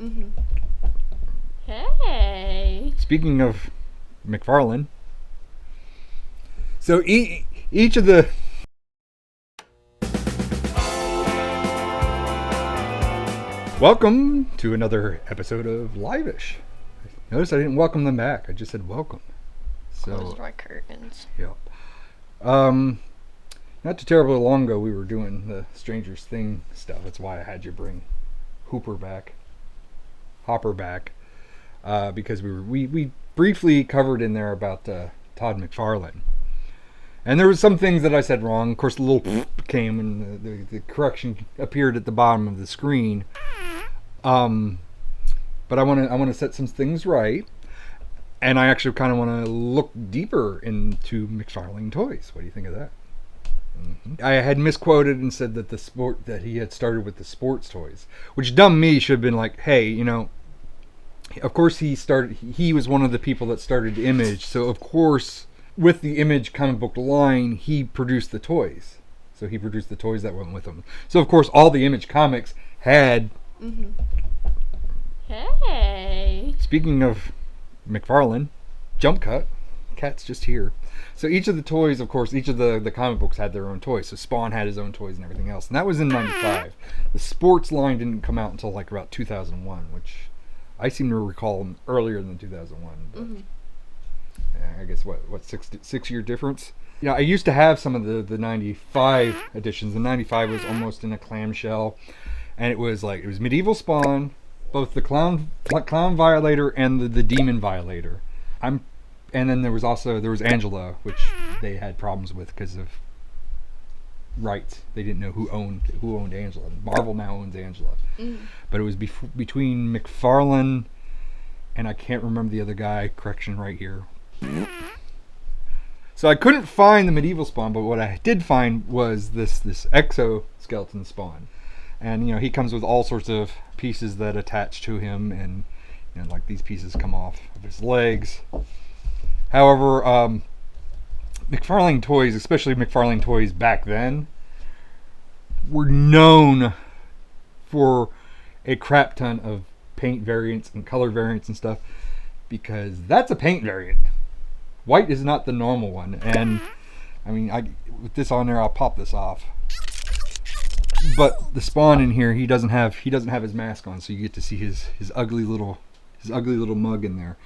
Mm-hmm. Hey. Speaking of McFarlane, so each of the welcome to another episode of Live-ish. Notice I didn't welcome them back. I just said welcome. Closed my curtains. Yep. Not too terribly long ago, we were doing the Stranger Things stuff. That's why I had you bring Hopper back, because we briefly covered in there about Todd McFarlane, and there was some things that I said wrong. Of course, the little came and the correction appeared at the bottom of the screen. But I want to set some things right. And I actually kind of want to look deeper into McFarlane Toys. What do you think of that? Mm-hmm. I had misquoted and said that he had started with the sports toys, which dumb me should have been like, hey, of course he was one of the people that started Image, so of course with the Image comic book line he produced the toys. So he produced the toys that went with them. So of course all the Image comics had. Mm-hmm. Hey. Speaking of McFarlane, Jump Cut, Cat's just here. So each of the toys, of course, each of the comic books had their own toys. So Spawn had his own toys and everything else. And that was in 95. The sports line didn't come out until like about 2001, which I seem to recall earlier than 2001. But yeah, I guess, what 6-year difference? I used to have some of the 95 editions. The 95 was almost in a clamshell. And it was Medieval Spawn, both the Clown Violator and the Demon Violator. And then there was Angela, which they had problems with because of rights. They didn't know who owned Angela. Marvel now owns Angela, but it was between McFarlane and I can't remember the other guy. Correction right here. So I couldn't find the Medieval Spawn, but what I did find was this exoskeleton Spawn, and he comes with all sorts of pieces that attach to him, and like these pieces come off of his legs. However, McFarlane Toys, especially McFarlane Toys back then, were known for a crap ton of paint variants and color variants and stuff, because that's a paint variant. White is not the normal one, and with this on there, I'll pop this off. But the Spawn in here, he doesn't have his mask on, so you get to see his ugly little mug in there.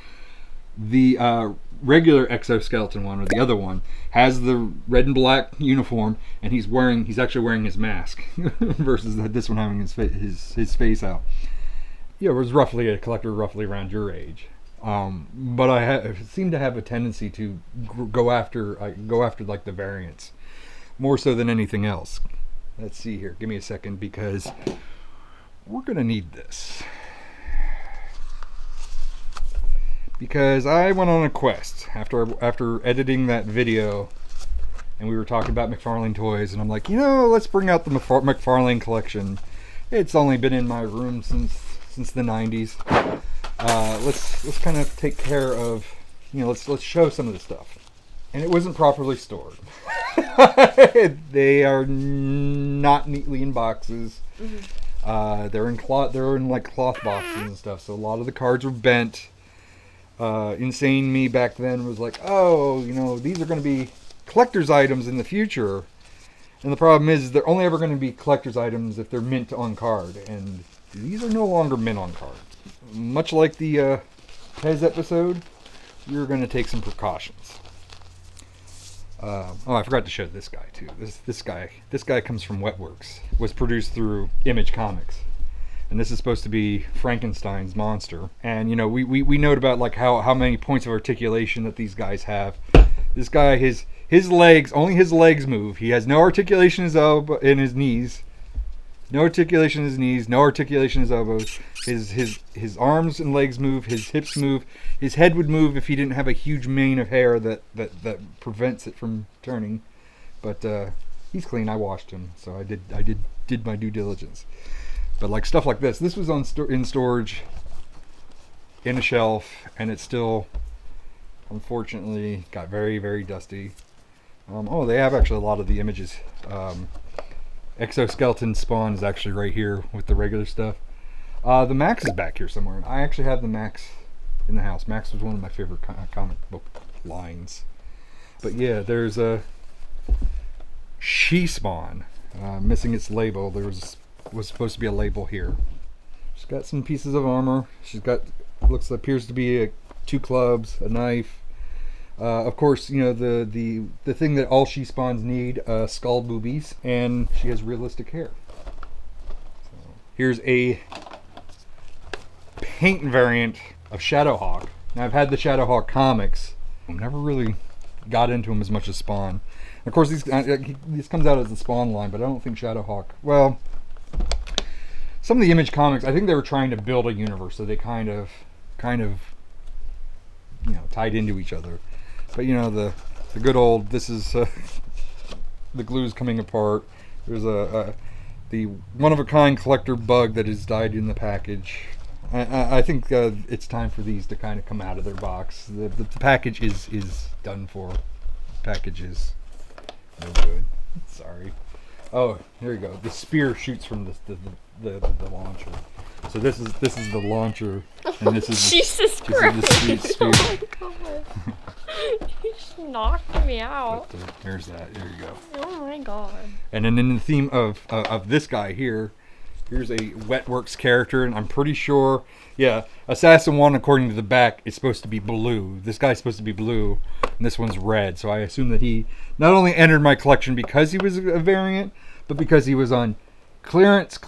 The regular exoskeleton one, or the other one, has the red and black uniform, and he's actually wearing his mask, versus this one having his face out. It was roughly a collector roughly around your age, but I seem to have a tendency to go after like the variants more so than anything else. Let's see here. Give me a second, because we're gonna need this. Because I went on a quest after editing that video, and we were talking about McFarlane Toys, and I'm like, let's bring out the McFarlane collection. It's only been in my room since the 90s. Let's kind of take care of, let's show some of the stuff. And it wasn't properly stored. They are not neatly in boxes. They're in like cloth boxes and stuff. So a lot of the cards were bent. Insane me back then was like, these are going to be collector's items in the future. And the problem is they're only ever going to be collector's items if they're mint on card. And these are no longer mint on card. Much like the Pez episode, you're going to take some precautions. I forgot to show this guy too. This guy comes from Wetworks. Was produced through Image Comics. And this is supposed to be Frankenstein's monster. And we note about like how many points of articulation that these guys have. This guy, his legs, only his legs move. He has no articulation in his knees. No articulation in his knees, no articulation in his elbows. His arms and legs move, his hips move. His head would move if he didn't have a huge mane of hair that prevents it from turning. But he's clean. I washed him, so I did my due diligence. But like stuff like this was in storage in a shelf, and it still, unfortunately, got very, very dusty. They have actually a lot of the images. Exoskeleton Spawn is actually right here with the regular stuff. The Max is back here somewhere. I actually have the Max in the house. Max was one of my favorite comic book lines. But yeah, there's a She-Spawn, missing its label. There was supposed to be a label here. She's got some pieces of armor. She's got appears to be 2 clubs, a knife. Of course, you know the thing that all She-Spawns need: skull boobies, and she has realistic hair. So, here's a paint variant of Shadowhawk. Now, I've had the Shadowhawk comics. I never really got into them as much as Spawn. And of course, this comes out as the Spawn line, but I don't think Shadowhawk. Well, some of the Image comics, I think they were trying to build a universe, so they kind of, you know, tied into each other. But you know, the good old, this is the glue's coming apart. There's the one-of-a-kind collector bug that has died in the package. I think it's time for these to kind of come out of their box. The package is done for. Package is no good. Sorry. Oh, here you go. The spear shoots from the launcher. So this is the launcher, and this is Jesus Christ! the spear. Oh my god! You just knocked me out. But, there's that. There you go. Oh my god! And then in the theme of this guy here, here's a Wetworks character, and I'm pretty sure, yeah, Assassin 1, according to the back, is supposed to be blue. This guy's supposed to be blue, and this one's red. So I assume that he not only entered my collection because he was a variant, but because he was on clearance.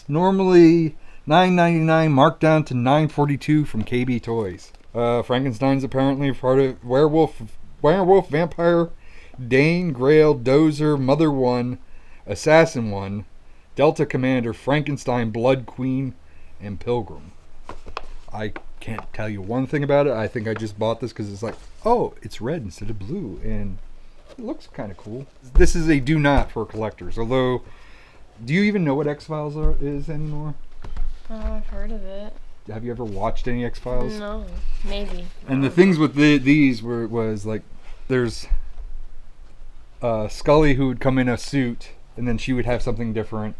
Normally $9.99, marked down to $9.42 from KB Toys. Frankenstein's apparently part of werewolf, vampire, Dane, Grail, Dozer, Mother 1, Assassin 1, Delta Commander, Frankenstein, Blood Queen, and Pilgrim. I can't tell you one thing about it. I think I just bought this because it's like, oh, it's red instead of blue, and it looks kind of cool. This is a do not for collectors. Although, do you even know what X-Files is anymore? I've heard of it. Have you ever watched any X-Files? No, maybe. And the things with these was like, there's Scully who would come in a suit, and then she would have something different.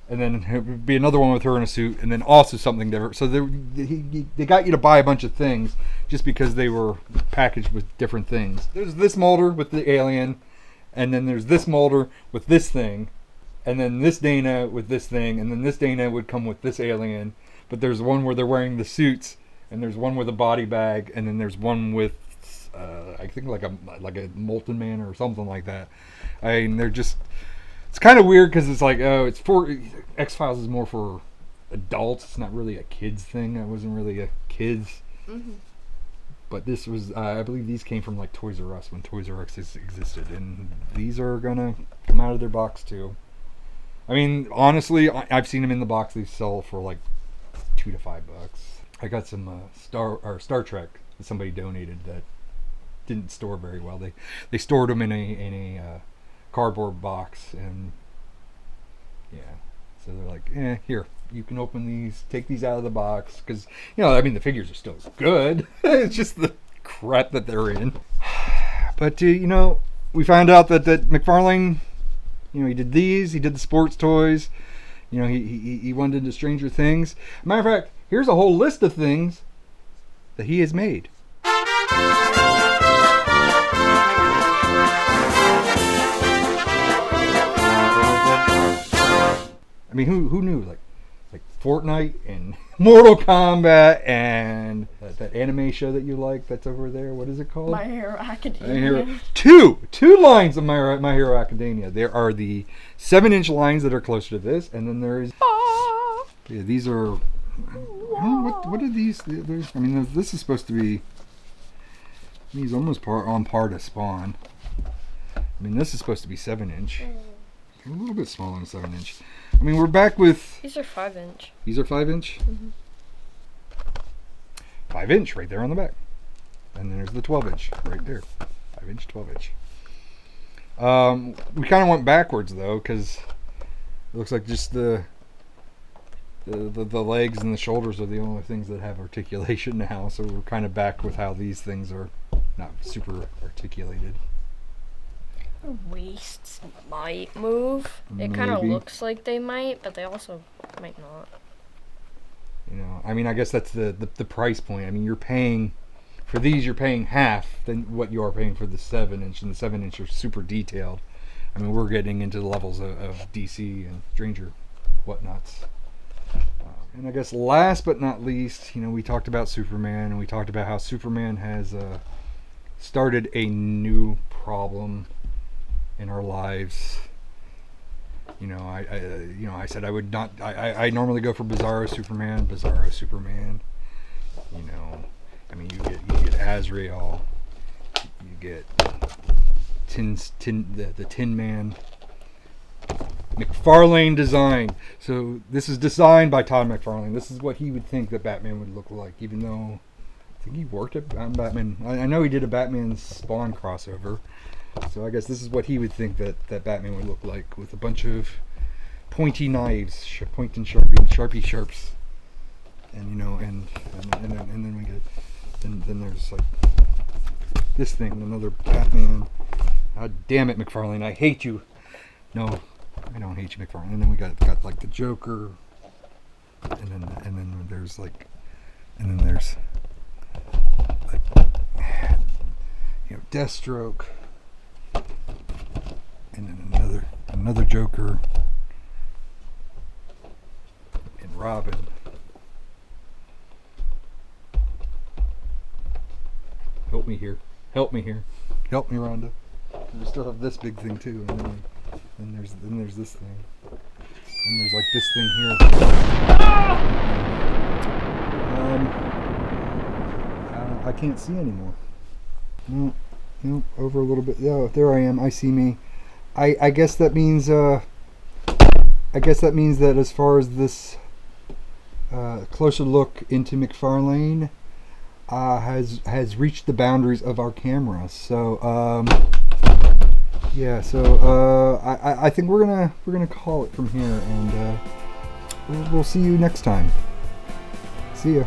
And then it would be another one with her in a suit, and then also something different. So they got you to buy a bunch of things just because they were packaged with different things. There's this molder with the alien, and then there's this molder with this thing, and then this Dana with this thing, and then this Dana would come with this alien. But there's one where they're wearing the suits, and there's one with a body bag, and then there's one with I think like a Molten Man or something like that. I mean, they're just. It's kind of weird because it's like, oh, it's for X-Files is more for adults. It's not really a kids thing. I wasn't really a kids. Mm-hmm. But this was, I believe these came from like Toys R Us when Toys R Us existed, and these are gonna come out of their box too. I mean, honestly, I've seen them in the box. They sell for like $2 to $5. I got some Star Trek that somebody donated that didn't store very well. They stored them in a cardboard box, and yeah, so they're like, here, you can open these, take these out of the box, because, you know, I mean, the figures are still good. It's just the crap that they're in. But you know, we found out that McFarlane, you know, he did these, he did the sports toys, you know, he went into Stranger Things. Matter of fact, here's a whole list of things that he has made. I mean, who knew? Like Fortnite and Mortal Kombat and that anime show that you like that's over there. What is it called? My Hero Academia. Two lines of My Hero Academia. There are the 7-inch lines that are closer to this, and then there's yeah, these are. I don't know, what are these? I mean, this is supposed to be. He's almost on par to Spawn. I mean, this is supposed to be 7-inch. A little bit smaller than 7-inch. I mean, we're back with. These are 5-inch. These are 5-inch? Mm-hmm. 5-inch right there on the back. And then there's the 12-inch right there. 5-inch, 12-inch. We kind of went backwards, though, because it looks like just the legs and the shoulders are the only things that have articulation now. So we're kind of back with how these things are not super articulated. Waists might move. It kind of looks like they might, but they also might not. I mean, I guess that's the price point. I mean, you're paying for these, you're paying half than what you are paying for the 7-inch, and the 7-inch are super detailed. I mean, we're getting into the levels of DC and Stranger whatnots. And I guess last but not least, you know, we talked about Superman, and we talked about how Superman has started a new problem in our lives. You know, I said I would not. I normally go for Bizarro Superman. You know, I mean, you get Azrael, you get the Tin Man. McFarlane design. So this is designed by Todd McFarlane. This is what he would think that Batman would look like, even though I think he worked on Batman. I know he did a Batman Spawn crossover. So I guess this is what he would think that Batman would look like, with a bunch of pointy knives, pointing sharpie sharps, and you know, and then we get then there's like this thing, another Batman. God damn it, McFarlane! I hate you. No, I don't hate you, McFarlane. And then we got like the Joker, and then there's like, you know, Deathstroke. And then another Joker, and Robin. Help me here, help me, Rhonda. We still have this big thing too, and then there's this thing, and there's like this thing here. I can't see anymore. No, over a little bit. Yeah, there I am. I see me. I guess that means that as far as this closer look into McFarlane has reached the boundaries of our camera. So yeah. So I think we're gonna call it from here, and we'll see you next time. See ya.